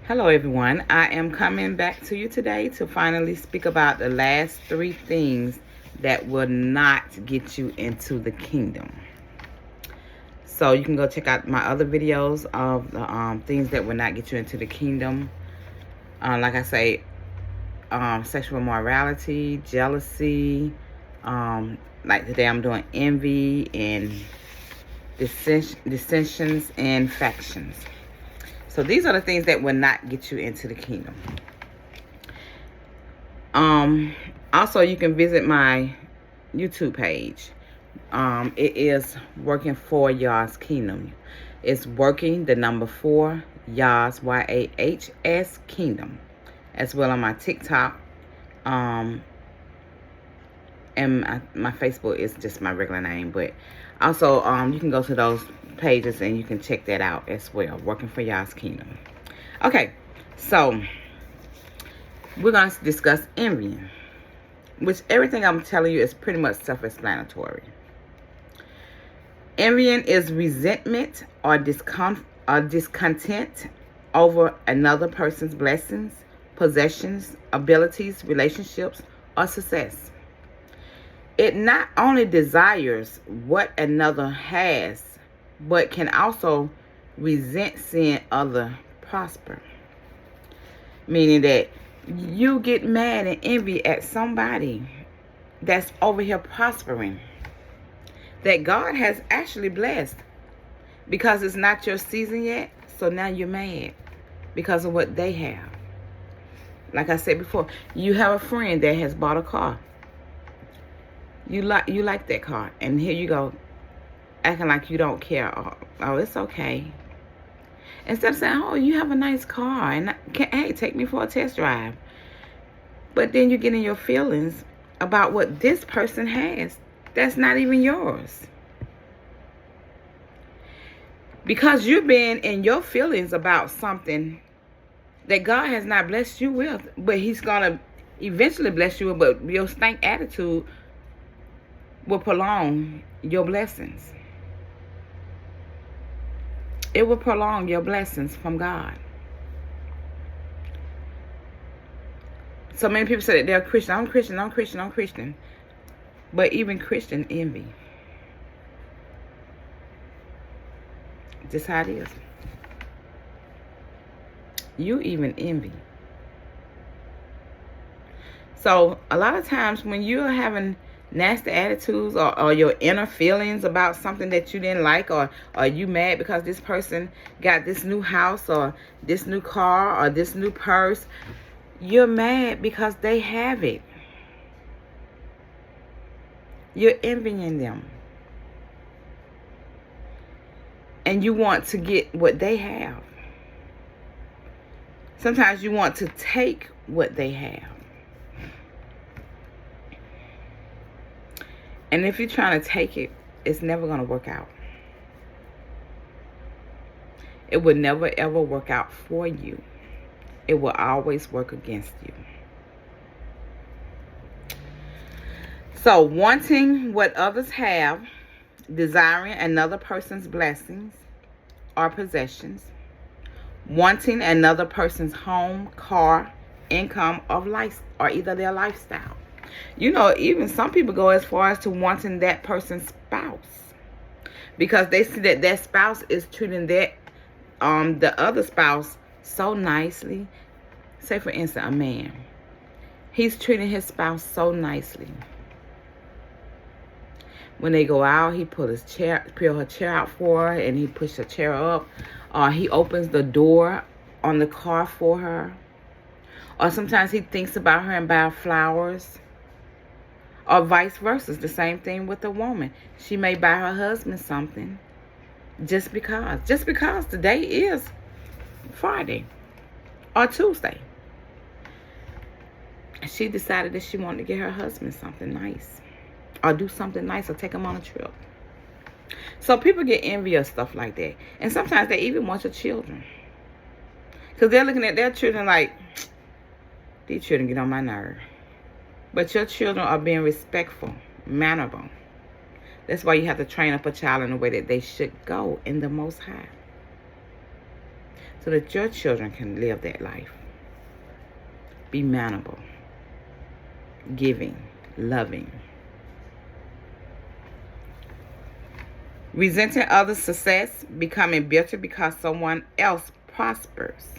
Hello, everyone. I am coming back to you today to finally speak about the last three things that will not get you into the kingdom. So you can go check out my other videos of the things that will not get you into the kingdom. Like I say, sexual immorality, jealousy. Like today, I'm doing envy and dissensions and factions. So these are the things that will not get you into the kingdom. Also, you can visit my YouTube page. It is Working for Yah's Kingdom. It's working the number 4 Yah's YAHS Kingdom, as well on my TikTok. And my Facebook is just my regular name, but also you can go to those pages and you can check that out as well. Working for Yah's Kingdom. Okay, so we're going to discuss envying, which everything I'm telling you is pretty much self-explanatory. Envying is resentment or discontent over another person's blessings, possessions, abilities, relationships, or success. It not only desires what another has, but can also resent seeing other prosper. Meaning that you get mad and envy at somebody that's over here prospering, that God has actually blessed, because it's not your season yet. So now you're mad because of what they have. Like I said before, you have a friend that has bought a car. You like that car, and here you go acting like you don't care. Oh, it's okay. Instead of saying, oh, you have a nice car, and hey, take me for a test drive. But then you get in your feelings about what this person has that's not even yours. Because you're being in your feelings about something that God has not blessed you with, but He's going to eventually bless you with, but your stank attitude will prolong your blessings. It will prolong your blessings from God. So many people say that they're Christian. I'm Christian. But even Christian envy. Just how it is. You even envy. So a lot of times when you're having nasty attitudes or your inner feelings about something that you didn't like, or you mad because this person got this new house or this new car or this new purse, you're mad because they have it. You're envying them. And you want to get what they have. Sometimes you want to take what they have. And if you're trying to take it, it's never going to work out. It will never, ever work out for you. It will always work against you. So, wanting what others have, desiring another person's blessings or possessions, wanting another person's home, car, income, of life, or either their lifestyle. You know, even some people go as far as to wanting that person's spouse, because they see that that spouse is treating the other spouse so nicely. Say, for instance, a man. He's treating his spouse so nicely. When they go out, he pull her chair out for her, and he pushes her chair up. Or he opens the door on the car for her. Or sometimes he thinks about her and buys flowers. Or vice versa. It's the same thing with a woman. She may buy her husband something just because. Just because today is Friday or Tuesday. She decided that she wanted to get her husband something nice. Or do something nice, or take him on a trip. So people get envious of stuff like that. And sometimes they even want your children. Because they're looking at their children like, these children get on my nerve. But your children are being respectful, mannerable. That's why you have to train up a child in the way that they should go in the Most High. so that your children can live that life. Be manable, giving, loving. Resenting others' success, becoming bitter because someone else prospers.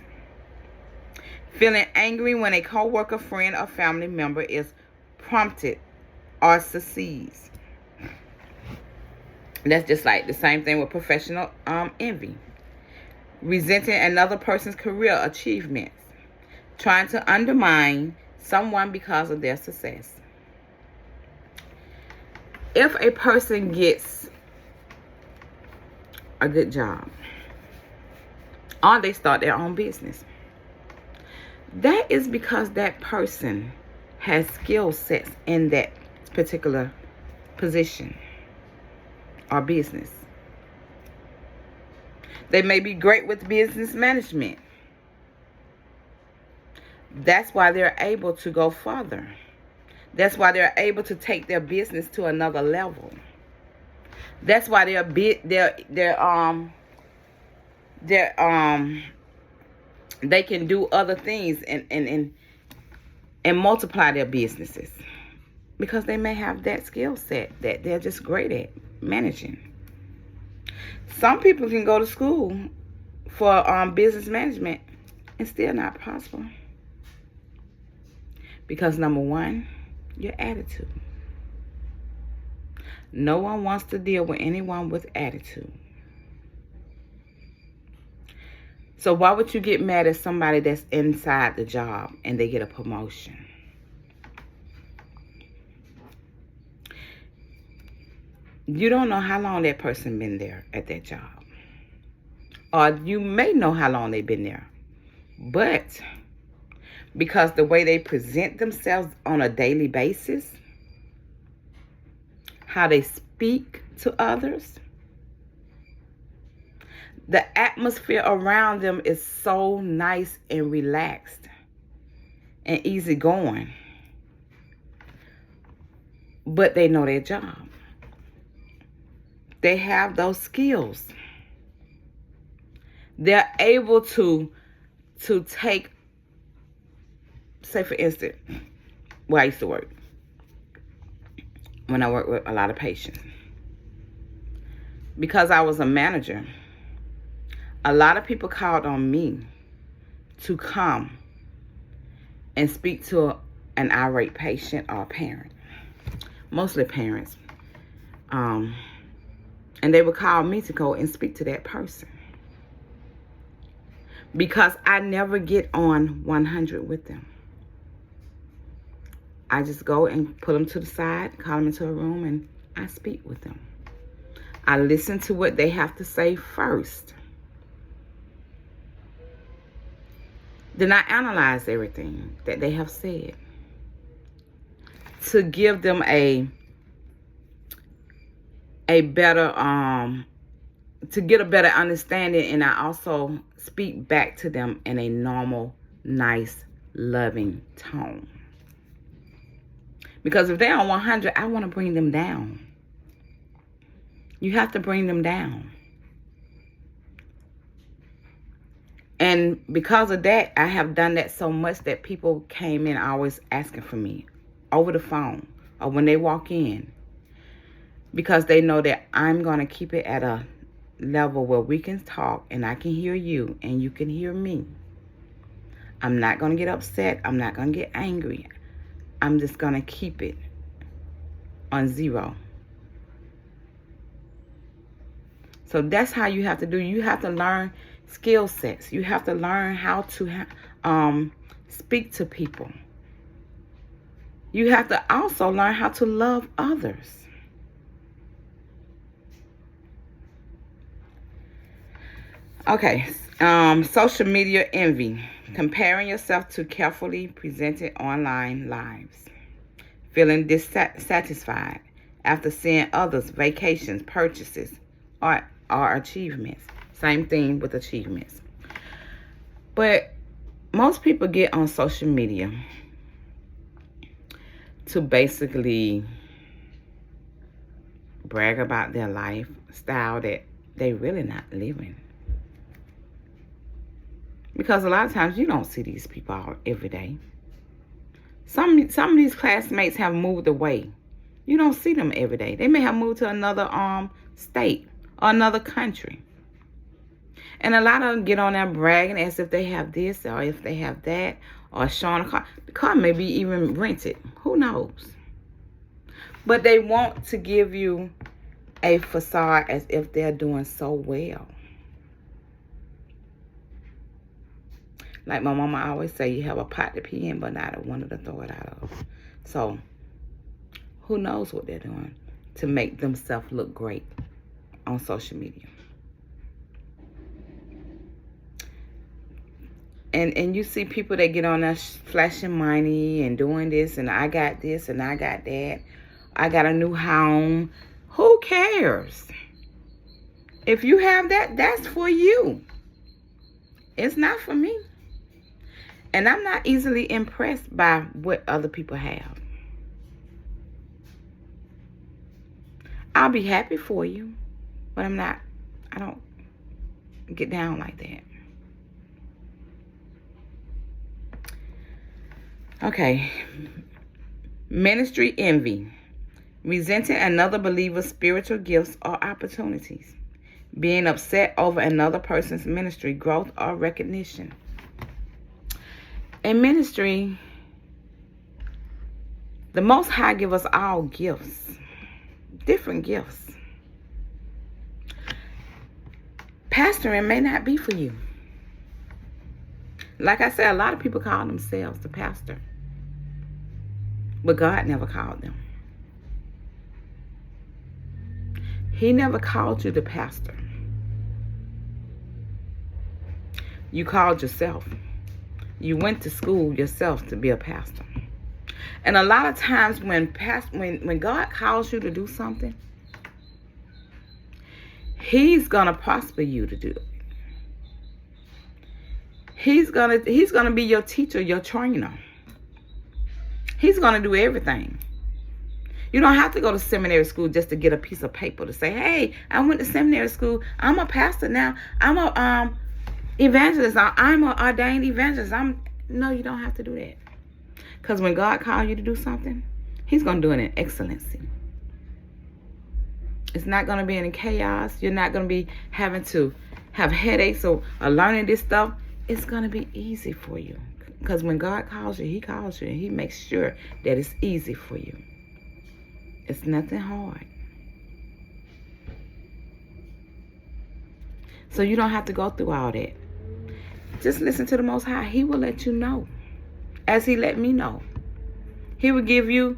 Feeling angry when a coworker, friend, or family member is prompted or succeeds. That's just like the same thing with professional envy. Resenting another person's career achievements. Trying to undermine someone because of their success. If a person gets a good job or they start their own business, that is because that person has skill sets in that particular position or business. They may be great with business management. That's why they're able to go further. That's why they're able to take their business to another level. That's why they can do other things and multiply their businesses, because they may have that skill set that they're just great at managing. Some people can go to school for business management and still not prosper, because number one, your attitude. No one wants to deal with anyone with attitude. So why would you get mad at somebody that's inside the job and they get a promotion? You don't know how long that person been there at that job. Or you may know how long they've been there. But because the way they present themselves on a daily basis, how they speak to others, the atmosphere around them is so nice and relaxed and easygoing. But they know their job. They have those skills. They're able to take, say for instance, where I used to work, when I worked with a lot of patients. Because I was a manager, a lot of people called on me to come and speak to an irate patient or a parent. Mostly parents. And they would call me to go and speak to that person. Because I never get on 100 with them. I just go and put them to the side, call them into a room, and I speak with them. I listen to what they have to say first. Then I analyze everything that they have said to give them a better, to get a better understanding, and I also speak back to them in a normal, nice, loving tone. Because if they're on 100, I want to bring them down. You have to bring them down. And because of that, I have done that so much that people came in always asking for me over the phone or when they walk in. Because they know that I'm going to keep it at a level where we can talk and I can hear you and you can hear me. I'm not going to get upset. I'm not going to get angry. I'm just going to keep it on 0. So that's how you have to do. You have to learn skill sets. You have to learn how to speak to people. You have to also learn how to love others. Okay, social media envy. Comparing yourself to carefully presented online lives. Feeling dissatisfied after seeing others' vacations, purchases, or achievements. Same thing with achievements. But most people get on social media to basically brag about their lifestyle that they really not living. Because a lot of times you don't see these people out every day. Some of these classmates have moved away. You don't see them every day. They may have moved to another state or another country. And a lot of them get on there bragging as if they have this or if they have that, or showing a car. The car may be even rented. Who knows? But they want to give you a facade as if they're doing so well. Like my mama always say, you have a pot to pee in, but not a one to throw it out of. So, who knows what they're doing to make themselves look great on social media. And you see people that get on there flashing money and doing this, and I got this and I got that. I got a new home. Who cares? If you have that, that's for you. It's not for me. And I'm not easily impressed by what other people have. I'll be happy for you, but I don't get down like that. Okay. Ministry envy. Resenting another believer's spiritual gifts or opportunities. Being upset over another person's ministry, growth, or recognition. In ministry, the Most High give us all gifts. Different gifts. Pastoring may not be for you. Like I said, a lot of people call themselves the pastor. But God never called them. He never called you the pastor. You called yourself. You went to school yourself to be a pastor. And a lot of times when God calls you to do something, He's gonna prosper you to do it. He's gonna be your teacher, your trainer. He's gonna do everything. You don't have to go to seminary school just to get a piece of paper to say, hey, I went to seminary school. I'm a pastor now. I'm a evangelist. I'm an ordained evangelist. No, you don't have to do that. Because when God calls you to do something, He's going to do it in excellency. It's not going to be in chaos. You're not going to be having to have headaches or learning this stuff. It's going to be easy for you. Because when God calls you, He calls you and He makes sure that it's easy for you. It's nothing hard. So you don't have to go through all that. Just listen to the Most High. He will let you know. As He let me know. He will give you,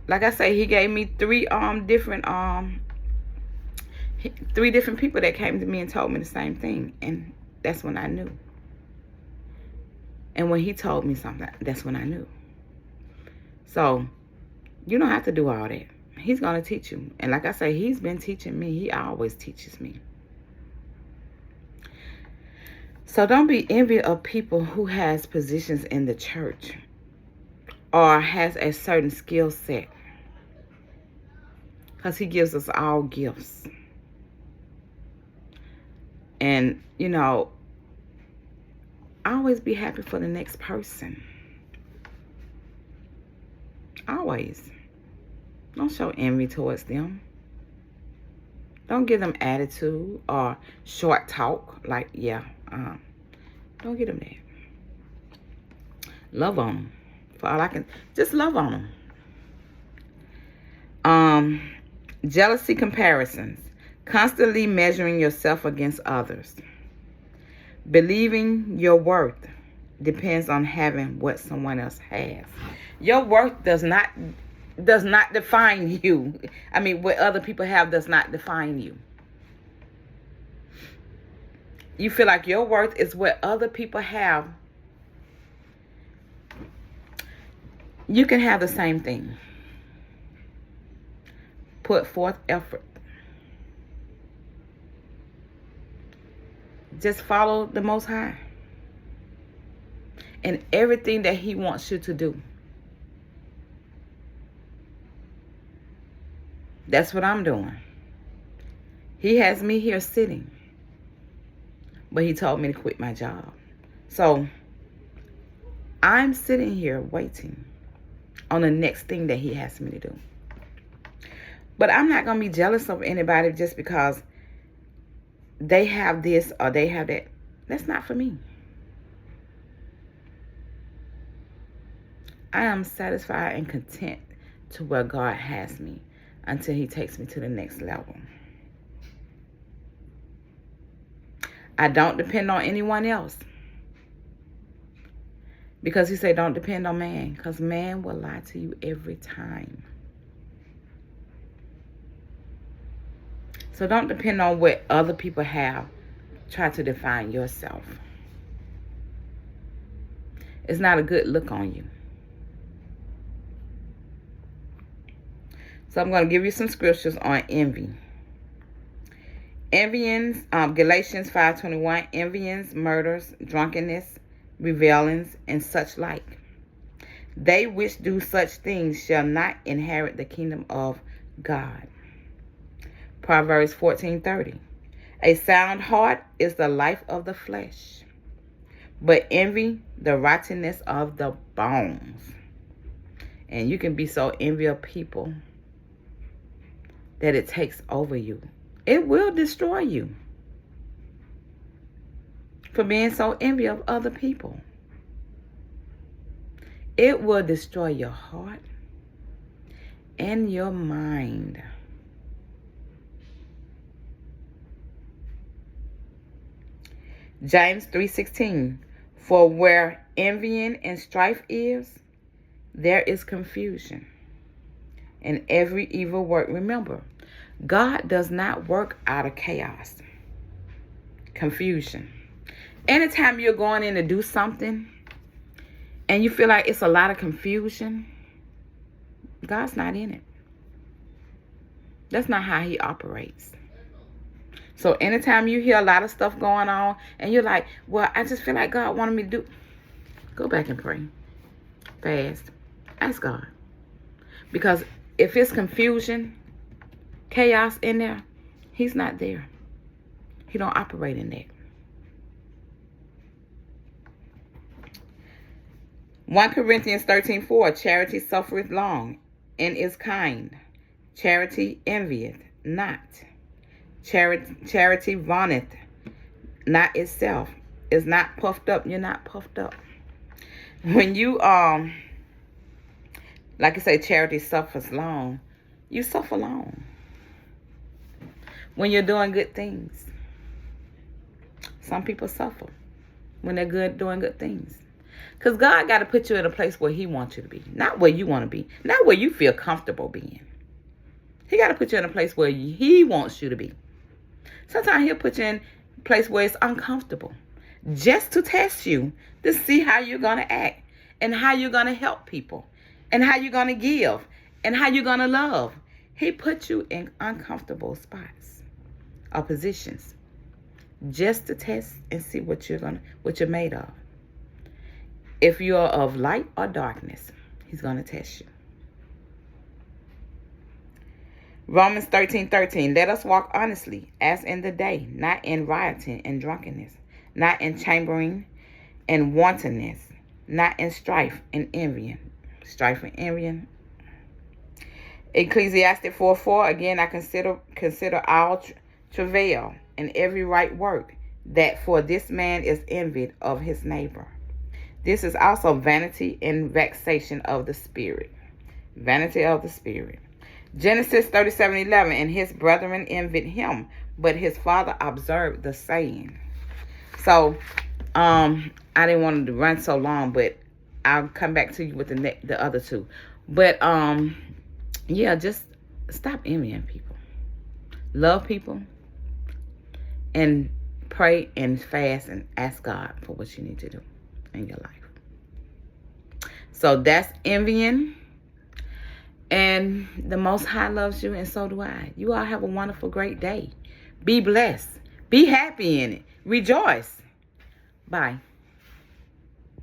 like I say, He gave me three different people that came to me and told me the same thing. And that's when I knew. And when He told me something, that's when I knew. So you don't have to do all that. He's going to teach you. And like I say, He's been teaching me. He always teaches me. So don't be envious of people who has positions in the church or has a certain skill set. Because He gives us all gifts. And, always be happy for the next person. Always. Don't show envy towards them. Don't give them attitude or short talk. Like, don't give them that. Love on them. For all I can, just love on them. Jealousy comparisons. Constantly measuring yourself against others. Believing your worth depends on having what someone else has. Your worth does not define you. I mean, what other people have does not define you. You feel like your worth is what other people have. You can have the same thing. Put forth effort. Just follow the Most High. And everything that He wants you to do. That's what I'm doing. He has me here sitting. But He told me to quit my job. So I'm sitting here waiting on the next thing that he has me to do. But I'm not going to be jealous of anybody just because they have this or they have that. That's not for me. I am satisfied and content to where God has me until he takes me to the next level. I don't depend on anyone else. Because he said don't depend on man. Because man will lie to you every time. So don't depend on what other people have. Try to define yourself. It's not a good look on you. So I'm going to give you some scriptures on envy. Envyings, Galatians 5:21, envyings, murders, drunkenness, revelings, and such like. They which do such things shall not inherit the kingdom of God. Proverbs 14:30. A sound heart is the life of the flesh, but envy the rottenness of the bones. And you can be so envy of people that it takes over you. It will destroy you for being so envy of other people. It will destroy your heart and your mind. James 3:16. For where envying and strife is, there is confusion and every evil work. Remember, God does not work out of chaos, confusion. Anytime you're going in to do something and you feel like it's a lot of confusion, God's not in it. That's not how he operates. So anytime you hear a lot of stuff going on and you're like, well, I just feel like God wanted me to do, go back and pray. Fast. Ask God. Because if it's confusion, chaos in there, he's not there. He don't operate in that. 1 Corinthians 13:4, charity suffereth long and is kind. Charity envieth not. Charity vaunteth not itself, is not puffed up. You're not puffed up. When you, like I say, charity suffers long, you suffer long. When you're doing good things. Some people suffer when they're doing good things. Because God got to put you in a place where he wants you to be. Not where you want to be. Not where you feel comfortable being. He got to put you in a place where he wants you to be. Sometimes he'll put you in a place where it's uncomfortable. Just to test you. To see how you're going to act. And how you're going to help people. And how you're going to give. And how you're going to love. He put you in uncomfortable spots. Or positions. Just to test and see what you're made of. If you're of light or darkness, he's going to test you. Romans 13:13. Let us walk honestly, as in the day, not in rioting and drunkenness, not in chambering and wantonness, not in strife and envying. Strife and envying. Ecclesiastes 4:4. Again, I consider all travail and every right work, that for this man is envied of his neighbor. This is also vanity and vexation of the spirit. Vanity of the spirit. Genesis 37:11. And his brethren envied him, but his father observed the saying. So, I didn't want to run so long, but I'll come back to you with the other two. But, yeah, just stop envying people. Love people. And pray and fast and ask God for what you need to do in your life. So that's envying. And the Most High loves you, and so do I. You all have a wonderful, great day. Be blessed. Be happy in it. Rejoice. Bye.